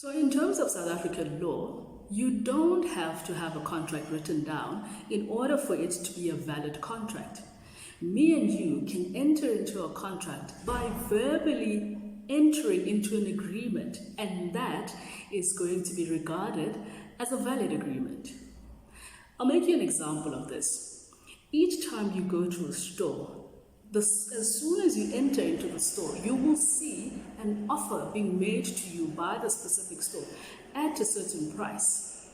So in terms of South African law, you don't have to have a contract written down in order for it to be a valid contract. Me and you can enter into a contract by verbally entering into an agreement, and that is going to be regarded as a valid agreement. I'll make you an example of this. Each time you go to a store, as soon as you enter into the store, you will see an offer being made to you by the specific store at a certain price.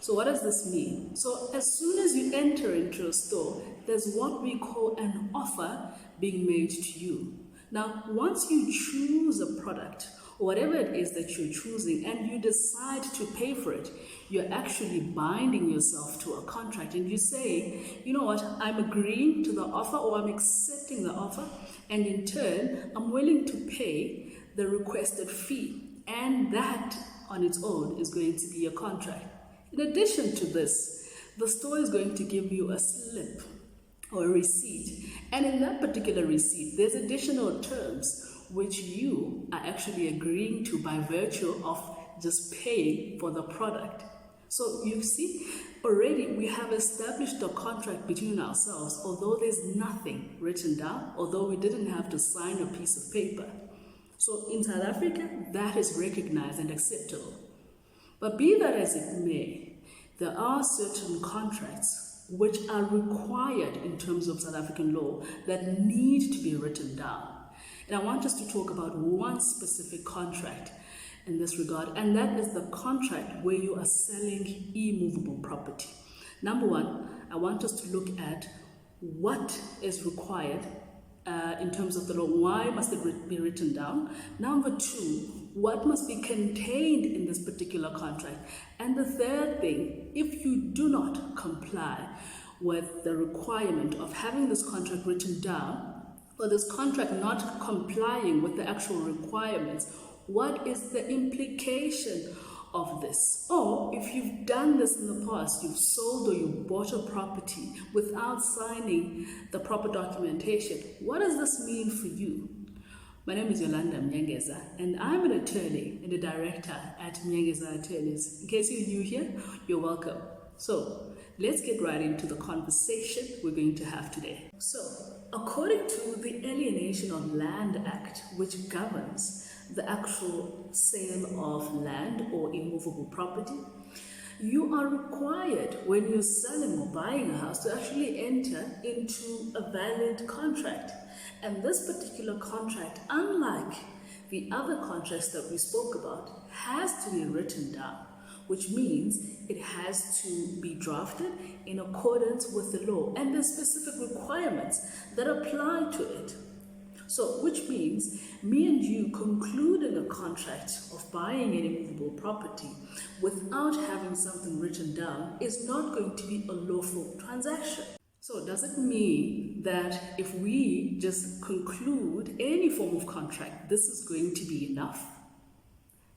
So what does this mean? So as soon as you enter into a store, there's what we call an offer being made to you. Now, once you choose a product, or whatever it is that you're choosing, and you decide to pay for it, you're actually binding yourself to a contract, and you say, you know what, I'm agreeing to the offer, or I'm accepting the offer, and in turn, I'm willing to pay the requested fee, and that on its own is going to be a contract. In addition to this, the store is going to give you a slip or a receipt, and in that particular receipt, there's additional terms which you are actually agreeing to by virtue of just paying for the product. So you see, already we have established a contract between ourselves, although there's nothing written down, although we didn't have to sign a piece of paper. So in South Africa, that is recognized and acceptable. But be that as it may, there are certain contracts which are required in terms of South African law that need to be written down. And I want us to talk about one specific contract in this regard, and that is the contract where you are selling immovable property. Number one, I want us to look at what is required in terms of the law. Why must it be written down? Number two, what must be contained in this particular contract? And the third thing, if you do not comply with the requirement of having this contract written down, or this contract not complying with the actual requirements, what is the implication of this? Or if you've done this in the past, you've sold or you bought a property without signing the proper documentation, what does this mean for you? My name is Yolanda Mnyangeza, and I'm an attorney and a director at Mnyangeza Attorneys. In case you're new here, you're welcome. So let's get right into the conversation we're going to have today. So, according to the Alienation of Land Act, which governs the actual sale of land or immovable property, you are required when you're selling or buying a house to actually enter into a valid contract. And this particular contract, unlike the other contracts that we spoke about, has to be written down, which means it has to be drafted in accordance with the law, and there's specific requirements that apply to it. So, which means me and you concluding a contract of buying an immovable property without having something written down is not going to be a lawful transaction. So does it mean that if we just conclude any form of contract, this is going to be enough?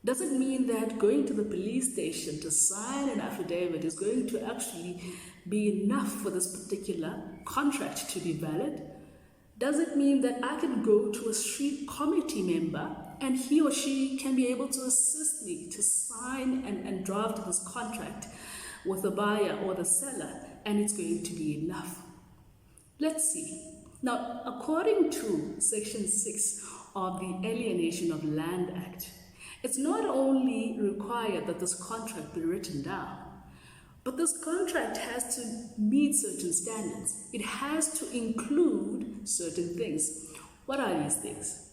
Does it mean that going to the police station to sign an affidavit is going to actually be enough for this particular contract to be valid? Does it mean that I can go to a street committee member and he or she can be able to assist me to sign and draft this contract with the buyer or the seller, and it's going to be enough? Let's see. Now, according to Section 6 of the Alienation of Land Act, it's not only required that this contract be written down, but this contract has to meet certain standards. It has to include certain things. What are these things?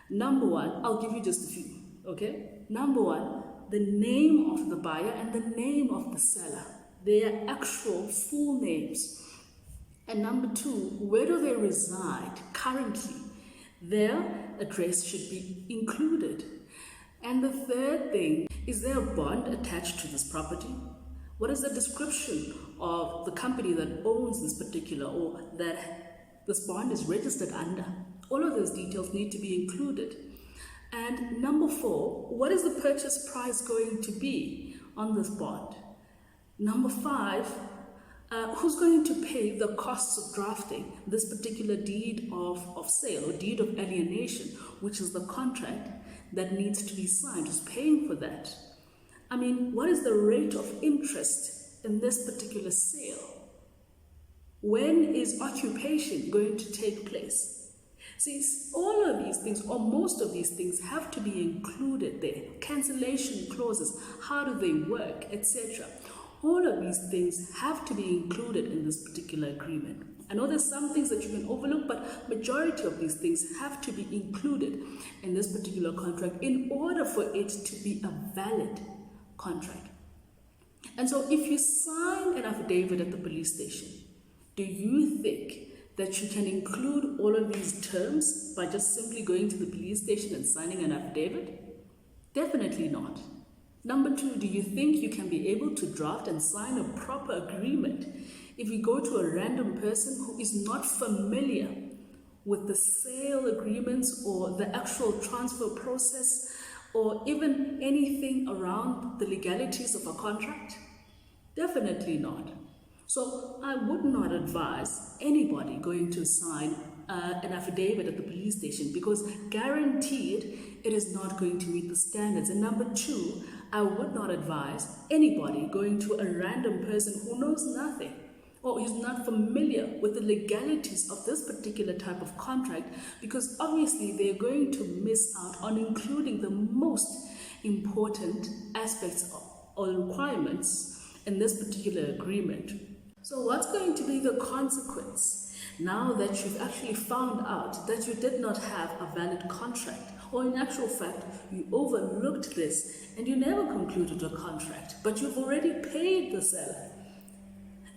Number one, I'll give you just a few, okay? Number one, the name of the buyer and the name of the seller, their actual full names. And number two, where do they reside currently? Their address should be included. And the third thing, is there a bond attached to this property? What is the description of the company that owns this particular, or that this bond is registered under? All of those details need to be included. And number four, what is the purchase price going to be on this bond? Number five, who's going to pay the costs of drafting this particular deed of sale or deed of alienation, which is the contract that needs to be signed? Who's paying for that? I mean, what is the rate of interest in this particular sale? When is occupation going to take place? See, all of these things, or most of these things, have to be included there. Cancellation clauses, how do they work, etc. All of these things have to be included in this particular agreement. I know there's some things that you can overlook, but majority of these things have to be included in this particular contract in order for it to be a valid contract. And so if you sign an affidavit at the police station, do you think that you can include all of these terms by just simply going to the police station and signing an affidavit? Definitely not. Number two, do you think you can be able to draft and sign a proper agreement if you go to a random person who is not familiar with the sale agreements or the actual transfer process or even anything around the legalities of a contract? Definitely not. So I would not advise anybody going to sign an affidavit at the police station, because guaranteed it is not going to meet the standards. And number two, I would not advise anybody going to a random person who knows nothing or is not familiar with the legalities of this particular type of contract, because obviously they're going to miss out on including the most important aspects or requirements in this particular agreement. So what's going to be the consequence now that you've actually found out that you did not have a valid contract, or in actual fact you overlooked this and you never concluded a contract, but you've already paid the seller?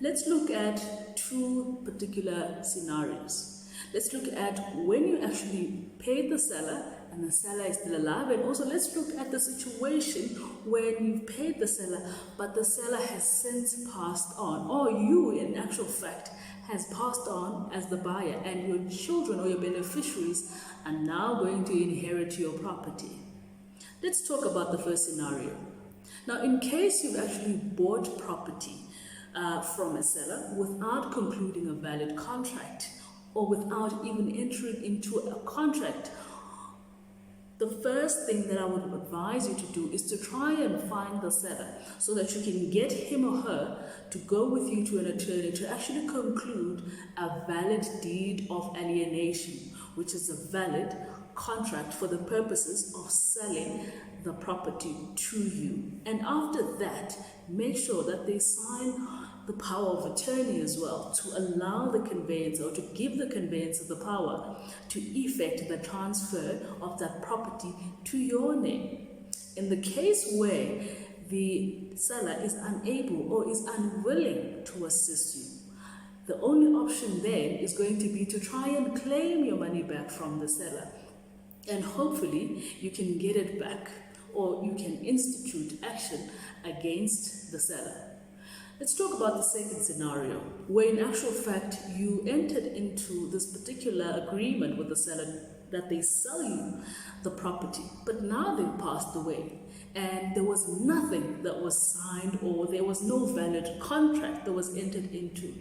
Let's look at two particular scenarios. Let's look at when you actually paid the seller and the seller is still alive, and also let's look at the situation when you've paid the seller but the seller has since passed on, or you in actual fact has passed on as the buyer and your children or your beneficiaries are now going to inherit your property. Let's talk about the first scenario. Now, in case you've actually bought property from a seller without concluding a valid contract or without even entering into a contract, the first thing that I would advise you to do is to try and find the seller so that you can get him or her to go with you to an attorney to actually conclude a valid deed of alienation, which is a valid contract for the purposes of selling the property to you. And after that, make sure that they sign the power of attorney as well, to allow the conveyancer, or to give the conveyancer the power to effect the transfer of that property to your name. In the case where the seller is unable or is unwilling to assist you, the only option then is going to be to try and claim your money back from the seller, and hopefully you can get it back, or you can institute action against the seller. Let's talk about the second scenario, where in actual fact you entered into this particular agreement with the seller that they sell you the property, but now they've passed away and there was nothing that was signed, or there was no valid contract that was entered into.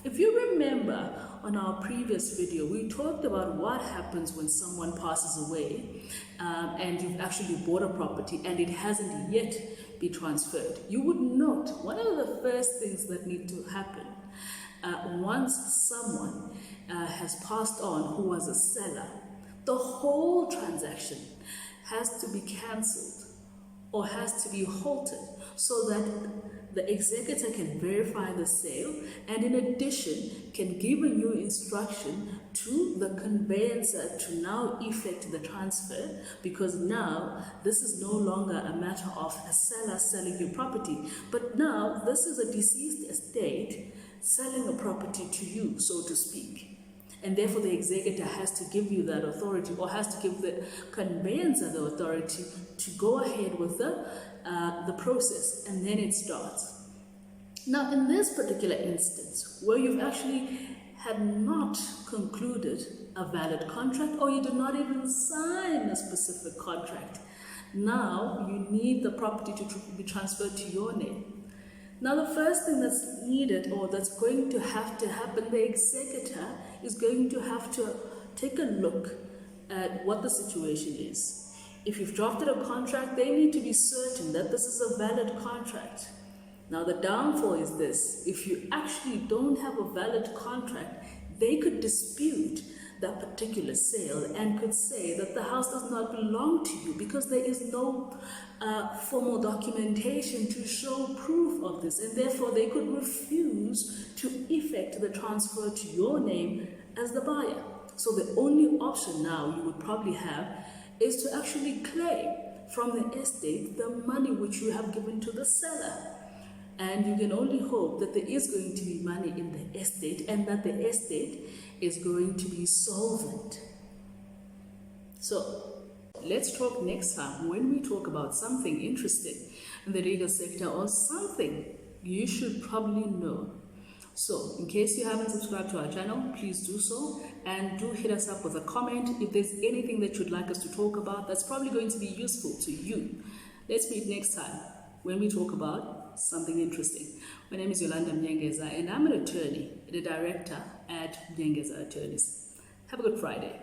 If you remember on our previous video, we talked about what happens when someone passes away and you've actually bought a property and it hasn't yet be transferred. You would note one of the first things that need to happen once someone has passed on who was a seller, the whole transaction has to be cancelled or has to be halted so that the executor can verify the sale, and in addition can give a new instruction to the conveyancer to now effect the transfer, because now this is no longer a matter of a seller selling your property, but now this is a deceased estate selling a property to you, so to speak. And therefore the executor has to give you that authority, or has to give the conveyancer the authority to go ahead with the process, and then it starts. Now, in this particular instance, where you've actually had not concluded a valid contract, or you did not even sign a specific contract, now you need the property to be transferred to your name. Now, the first thing that's needed, or that's going to have to happen, the executor is going to have to take a look at what the situation is. If you've drafted a contract, they need to be certain that this is a valid contract. Now, the downfall is this: if you actually don't have a valid contract, they could dispute that particular sale and could say that the house does not belong to you because there is no formal documentation to show proof of this, and therefore they could refuse to effect the transfer to your name as the buyer. So the only option now you would probably have is to actually claim from the estate the money which you have given to the seller. And you can only hope that there is going to be money in the estate and that the estate is going to be solvent. So let's talk next time when we talk about something interesting in the legal sector or something you should probably know. So in case you haven't subscribed to our channel, please do so, and do hit us up with a comment if there's anything that you'd like us to talk about that's probably going to be useful to you. Let's meet next time when we talk about something interesting. My name is Yolanda Mnyengeza, and I'm an attorney and a director at Mnyengeza Attorneys. Have a good Friday.